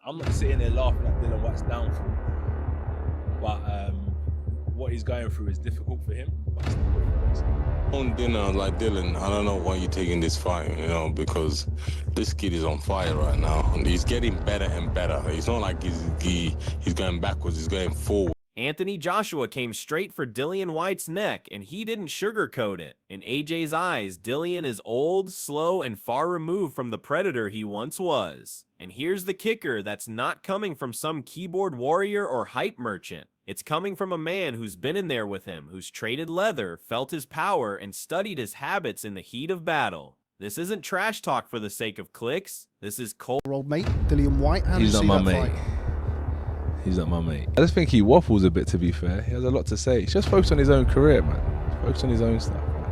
I'm not sitting there laughing at Dillian Whyte's downfall, but what he's going through is difficult for him. But it's not good for him. On dinner, like Dylan, I don't know why you're taking this fight, because this kid is on fire right now. And he's getting better and better. It's not like he's going backwards, he's going forward. Anthony Joshua came straight for Dillian Whyte's neck, and he didn't sugarcoat it. In AJ's eyes, Dillian is old, slow, and far removed from the predator he once was. And here's the kicker that's not coming from some keyboard warrior or hype merchant. It's coming from a man who's been in there with him, who's traded leather, felt his power, and studied his habits in the heat of battle. This isn't trash talk for the sake of clicks. This is cold. Old mate, Dillian Whyte. He's not my mate. He's not my mate. I just think he waffles a bit, to be fair. He has a lot to say. He's just focused on his own career, man. Focused on his own stuff, man.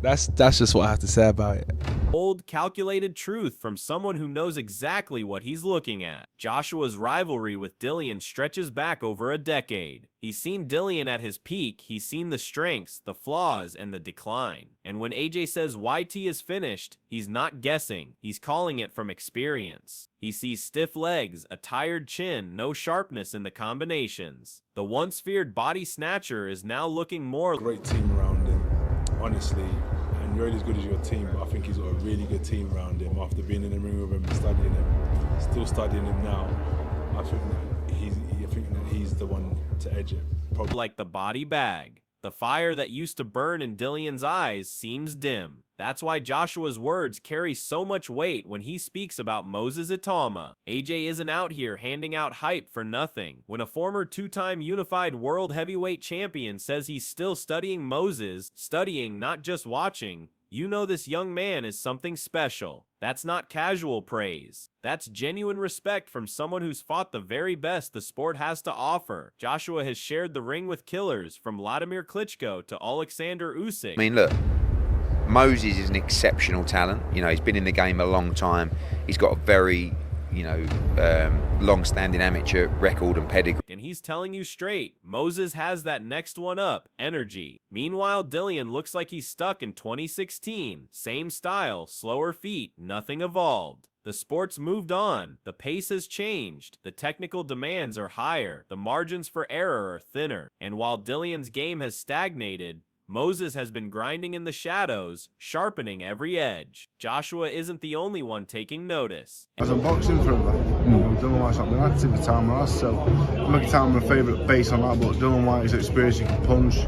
That's just what I have to say about it. Bold, calculated truth from someone who knows exactly what he's looking at. Joshua's rivalry with Dillian stretches back over a decade. He's seen Dillian at his peak, he's seen the strengths, the flaws, and the decline. And when AJ says YT is finished, he's not guessing, he's calling it from experience. He sees stiff legs, a tired chin, no sharpness in the combinations. The once feared body snatcher is now looking more Great team around him, honestly. And you're only as good as your team, but I think he's got a really good team around him after being in the ring with him and studying him. Still studying him now. I think that he's the one to edge it. Probably. like the body bag. The fire that used to burn in Dillian's eyes seems dim. That's why Joshua's words carry so much weight when he speaks about Moses Itauma. AJ isn't out here handing out hype for nothing. When a former two-time unified world heavyweight champion says he's still studying Moses, studying, not just watching, you know this young man is something special. That's not casual praise. That's genuine respect from someone who's fought the very best the sport has to offer. Joshua has shared the ring with killers from Vladimir Klitschko to Alexander Usyk. I mean, look, Moses is an exceptional talent. He's been in the game a long time. He's got a very, long-standing amateur record and pedigree. And he's telling you straight, Moses has that next one up, energy. Meanwhile, Dillian looks like he's stuck in 2016. Same style, slower feet, nothing evolved. The sport's moved on, the pace has changed, the technical demands are higher, the margins for error are thinner. And while Dillian's game has stagnated, Moses has been grinding in the shadows, sharpening every edge. Joshua isn't the only one taking notice. I was on boxing forever. Dillian Whyte's not been active for time last, so I'm making time my favourite base on that, but Dillian Whyte's experience, he can punch.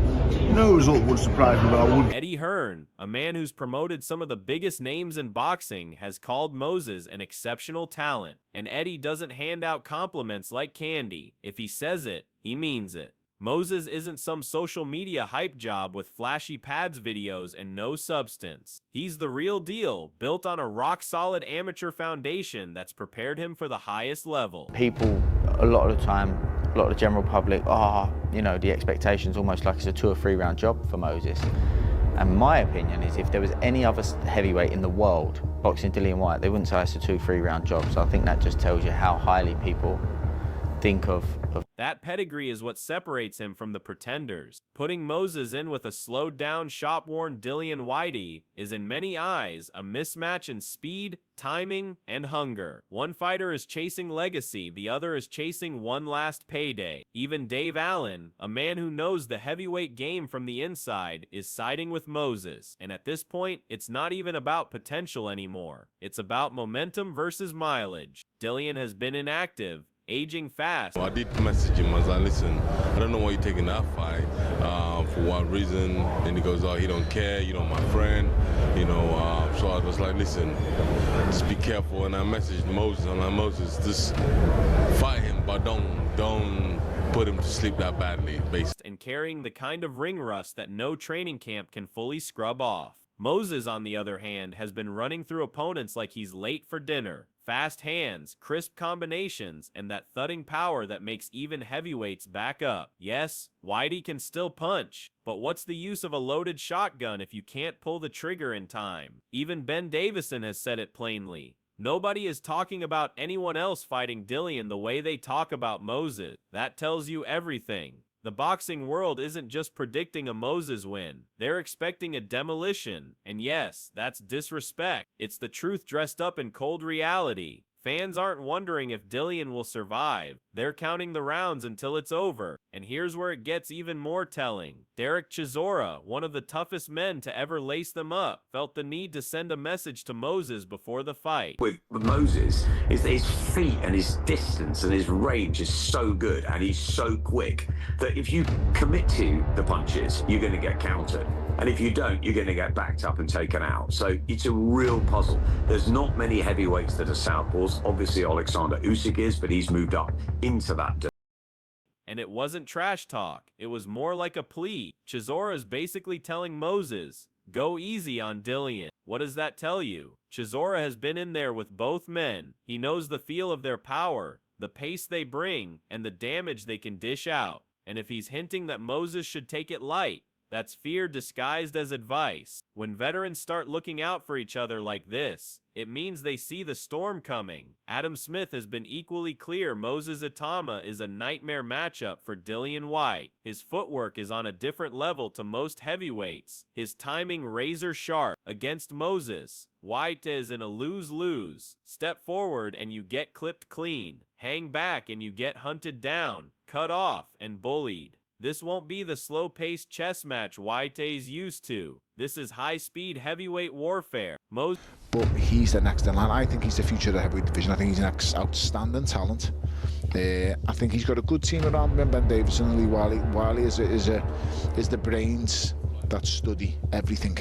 No result would surprise me, but I would. Eddie Hearn, a man who's promoted some of the biggest names in boxing, has called Moses an exceptional talent. And Eddie doesn't hand out compliments like candy. If he says it, he means it. Moses isn't some social media hype job with flashy pads videos and no substance. He's the real deal, built on a rock-solid amateur foundation that's prepared him for the highest level. People, a lot of the time, a lot of the general public, the expectation's almost like it's a 2 or 3 round job for Moses. And my opinion is if there was any other heavyweight in the world boxing Dillian Whyte, they wouldn't say it's a 2 or 3 round job. So I think that just tells you how highly people think of. That pedigree is what separates him from the pretenders. Putting Moses in with a slowed-down, shop-worn Dillian Whyte is in many eyes a mismatch in speed, timing, and hunger. One fighter is chasing legacy, the other is chasing one last payday. Even Dave Allen, a man who knows the heavyweight game from the inside, is siding with Moses. And at this point, it's not even about potential anymore. It's about momentum versus mileage. Dillian has been inactive, aging fast. I did message him. I was like, listen, I don't know why you're taking that fight, for what reason. And he goes, oh, he don't care, my friend, so I was like, listen, just be careful. And I messaged Moses, I'm like, Moses, just fight him, but don't put him to sleep that badly, basically. And carrying the kind of ring rust that no training camp can fully scrub off. Moses, on the other hand, has been running through opponents like he's late for dinner. Fast hands, crisp combinations, and that thudding power that makes even heavyweights back up. Yes, Whitey can still punch, but what's the use of a loaded shotgun if you can't pull the trigger in time? Even Ben Davison has said it plainly. Nobody is talking about anyone else fighting Dillian the way they talk about Moses. That tells you everything. The boxing world isn't just predicting a Moses win. They're expecting a demolition. And yes, that's disrespect. It's the truth dressed up in cold reality. Fans aren't wondering if Dillian will survive. They're counting the rounds until it's over. And here's where it gets even more telling. Derek Chisora, one of the toughest men to ever lace them up, felt the need to send a message to Moses before the fight. With Moses is that his feet and his distance and his range is so good and he's so quick that if you commit to the punches, you're going to get countered. And if you don't, you're going to get backed up and taken out. So it's a real puzzle. There's not many heavyweights that are southpaws. Obviously, Alexander Usyk is, but he's moved up into that. And it wasn't trash talk. It was more like a plea. Chisora's basically telling Moses, go easy on Dillian. What does that tell you? Chisora has been in there with both men. He knows the feel of their power, the pace they bring, and the damage they can dish out. And if he's hinting that Moses should take it light, that's fear disguised as advice. When veterans start looking out for each other like this, it means they see the storm coming. Adam Smith has been equally clear Moses Itauma is a nightmare matchup for Dillian Whyte. His footwork is on a different level to most heavyweights. His timing razor sharp. Against Moses, Whyte is in a lose-lose. Step forward and you get clipped clean. Hang back and you get hunted down, cut off, and bullied. This won't be the slow-paced chess match Whyte's used to. This is high-speed heavyweight warfare. But he's the next in line. I think he's the future of the heavyweight division. I think he's an outstanding talent. I think he's got a good team around him. Ben Davison and Lee Wiley is the brains that study everything.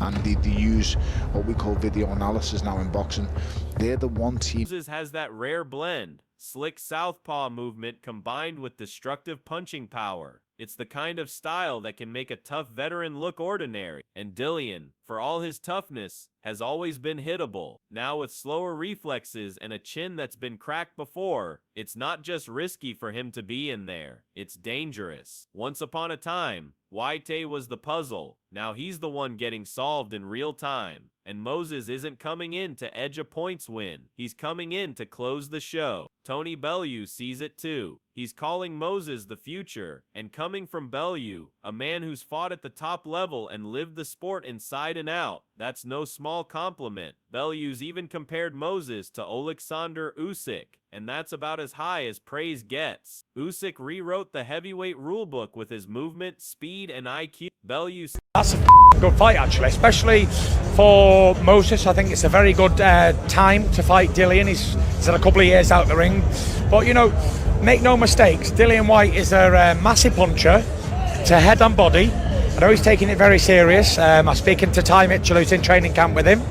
And they use what we call video analysis now in boxing. They're the one team. Moses has that rare blend. Slick southpaw movement combined with destructive punching power. It's the kind of style that can make a tough veteran look ordinary. And Dillian, for all his toughness, has always been hittable. Now with slower reflexes and a chin that's been cracked before, it's not just risky for him to be in there. It's dangerous. Once upon a time, Whyte was the puzzle. Now he's the one getting solved in real time. And Moses isn't coming in to edge a points win. He's coming in to close the show. Tony Bellew sees it too. He's calling Moses the future. And coming from Bellew, a man who's fought at the top level and lived the sport inside and out, that's no small compliment. Bellew's even compared Moses to Alexander Usyk, and that's about as high as praise gets. Usyk rewrote the heavyweight rulebook with his movement, speed, and IQ. Bellew. That's a good fight, actually, especially for Moses. I think it's a very good time to fight Dillian. He's had a couple of years out the ring. But, you know, make no mistakes, Dillian Whyte is a massive puncher to head and body. I know he's taking it very serious. I'm speaking to Ty Mitchell, who's in training camp with him.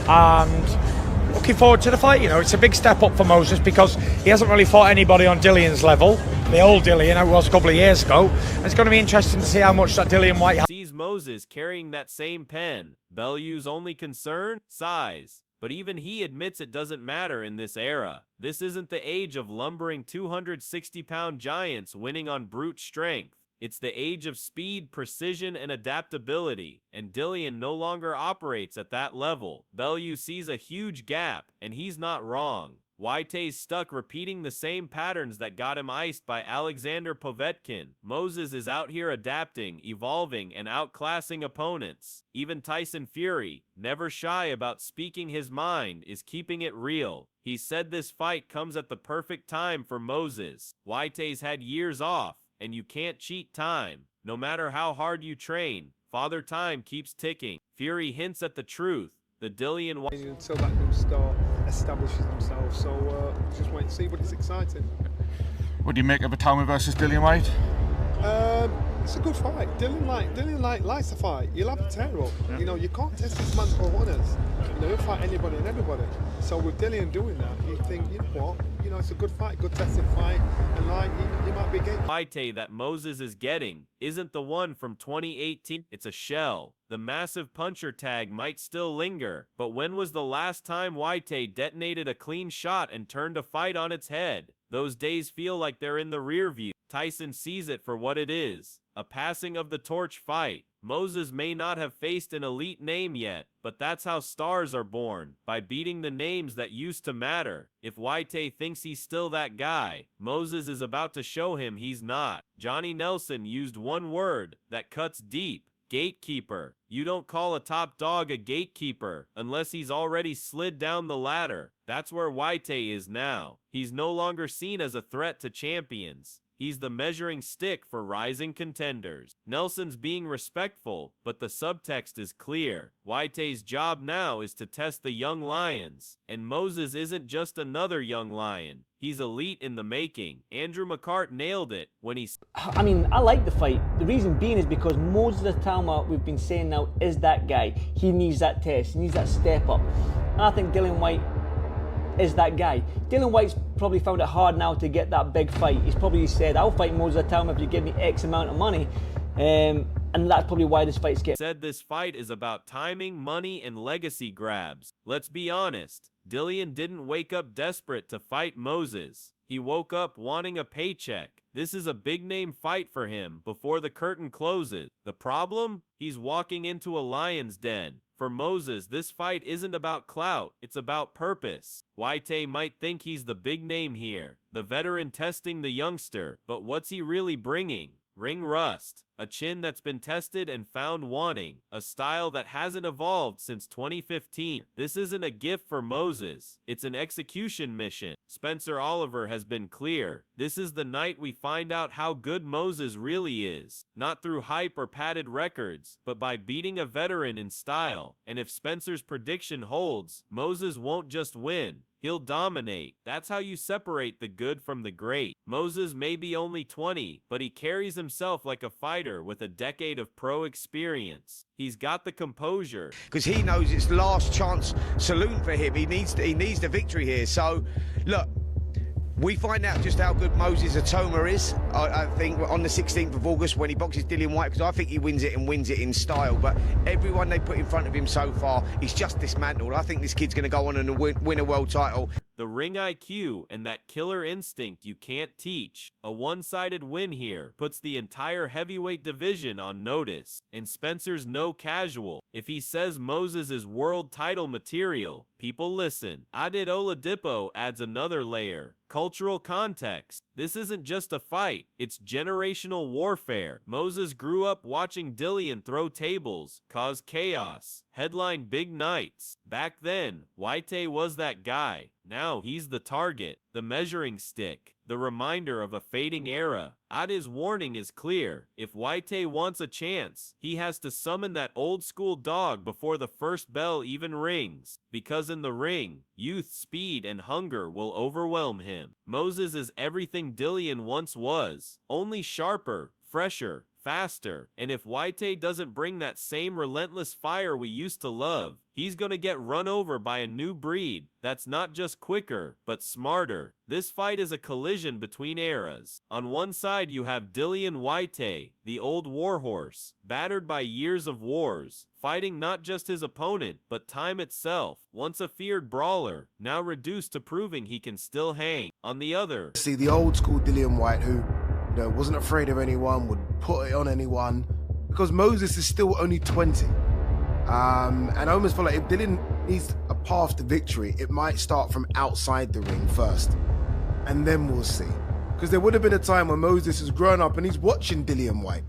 And looking forward to the fight. You know, it's a big step up for Moses because he hasn't really fought anybody on Dillian's level. The old Dillian, it was a couple of years ago. And it's going to be interesting to see how much that Dillian Whyte sees Moses carrying that same pen. Bellew's only concern? Size. But even he admits it doesn't matter in this era. This isn't the age of lumbering 260-pound giants winning on brute strength. It's the age of speed, precision, and adaptability, and Dillian no longer operates at that level. Bellew sees a huge gap, and he's not wrong. Whyte's stuck repeating the same patterns that got him iced by Alexander Povetkin. Moses is out here adapting, evolving, and outclassing opponents. Even Tyson Fury, never shy about speaking his mind, is keeping it real. He said this fight comes at the perfect time for Moses. Whyte's had years off, and you can't cheat time. No matter how hard you train, Father Time keeps ticking. Fury hints at the truth. The Dillian Whyte until that new star establishes themselves. So just wait and see, but it's exciting. What do you make of Itauma versus Dillian Whyte? It's a good fight. Dillian likes to fight. He'll have a tear up. Yeah. You know, you can't test this man for honors. You know, he'll fight anybody and everybody. So with Dillian doing that, you think, you know what? You know, it's a good fight, good tested fight, and like, he might be getting. Whyte that Moses is getting isn't the one from 2018. It's a shell. The massive puncher tag might still linger, but when was the last time Whyte detonated a clean shot and turned a fight on its head? Those days feel like they're in the rear view. Tyson sees it for what it is, a passing of the torch fight. Moses may not have faced an elite name yet, but that's how stars are born, by beating the names that used to matter. If Whyte thinks he's still that guy, Moses is about to show him he's not. Johnny Nelson used one word that cuts deep: Gatekeeper. You don't call a top dog a gatekeeper unless he's already slid down the ladder. That's where Whyte is now. He's no longer seen as a threat to champions. He's the measuring stick for rising contenders. Nelson's being respectful, but the subtext is clear. Whyte's job now is to test the young lions. And Moses isn't just another young lion. He's elite in the making. Andrew McCart nailed it when he... I mean, I like the fight. The reason being is because Moses Itauma, we've been saying now, is that guy. He needs that test. He needs that step up. And I think Dillian Whyte is that guy. Dillian Whyte's probably found it hard now to get that big fight. He's probably said, I'll fight Moses Itauma if you give me X amount of money. And that's probably why this fight's getting... Said this fight is about timing, money, and legacy grabs. Let's be honest. Dillian didn't wake up desperate to fight Moses. He woke up wanting a paycheck. This is a big-name fight for him before the curtain closes. The problem? He's walking into a lion's den. For Moses, this fight isn't about clout, it's about purpose. Whyte might think he's the big name here, the veteran testing the youngster, but what's he really bringing? Ring rust, a chin that's been tested and found wanting, a style that hasn't evolved since 2015. This isn't a gift for Moses, it's an execution mission. Spencer Oliver has been clear. This is the night we find out how good Moses really is, not through hype or padded records, but by beating a veteran in style. And if Spencer's prediction holds, Moses won't just win. He'll dominate. That's how you separate the good from the great. Moses may be only 20, but he carries himself like a fighter with a decade of pro experience. He's got the composure. Because he knows it's last chance saloon for him. He needs the victory here. So, look, we find out just how good Moses Itauma is, I think, on the 16th of August when he boxes Dillian Whyte, because I think he wins it and wins it in style. But everyone they put in front of him so far, he's just dismantled. I think this kid's going to go on and win a world title. The ring IQ and that killer instinct you can't teach. A one-sided win here puts the entire heavyweight division on notice. And Spencer's no casual. If he says Moses is world title material, people listen. Adit Oladipo adds another layer. Cultural context. This isn't just a fight, it's generational warfare. Moses grew up watching Dillian throw tables, cause chaos, headline big nights. Back then, Whyte was that guy. Now he's the target, the measuring stick, the reminder of a fading era. Adit's warning is clear. If Whyte wants a chance, he has to summon that old school dog before the first bell even rings. Because in the ring, youth, speed, and hunger will overwhelm him. Moses is everything Dillian once was, only sharper, fresher, faster. And if Whyte doesn't bring that same relentless fire we used to love, he's gonna get run over by a new breed that's not just quicker, but smarter. This fight is a collision between eras. On one side you have Dillian Whyte, the old warhorse, battered by years of wars, fighting not just his opponent, but time itself. Once a feared brawler, now reduced to proving he can still hang. On the other, see the old school Dillian Whyte who wasn't afraid of anyone, would put it on anyone, because Moses is still only 20. And I almost feel like if Dillian needs a path to victory, it might start from outside the ring first, and then we'll see. Because there would have been a time when Moses has grown up and he's watching Dillian Whyte.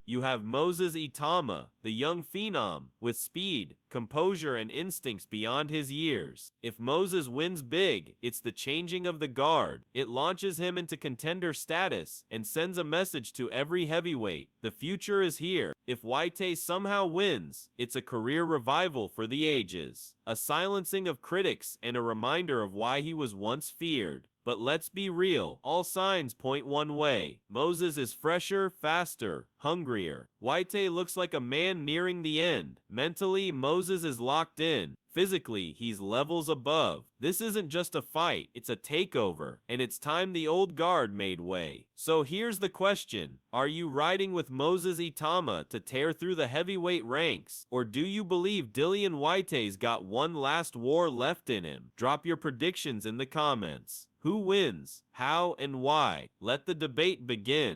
You have Moses Itauma, the young phenom, with speed, composure, and instincts beyond his years. If Moses wins big, it's the changing of the guard. It launches him into contender status and sends a message to every heavyweight. The future is here. If Whyte somehow wins, it's a career revival for the ages. A silencing of critics and a reminder of why he was once feared. But let's be real, all signs point one way. Moses is fresher, faster, hungrier. Whyte looks like a man nearing the end. Mentally, Moses is locked in. Physically, he's levels above. This isn't just a fight, it's a takeover. And it's time the old guard made way. So here's the question. Are you riding with Moses Itauma to tear through the heavyweight ranks? Or do you believe Dillian Whyte's got one last war left in him? Drop your predictions in the comments. Who wins? How and why? Let the debate begin.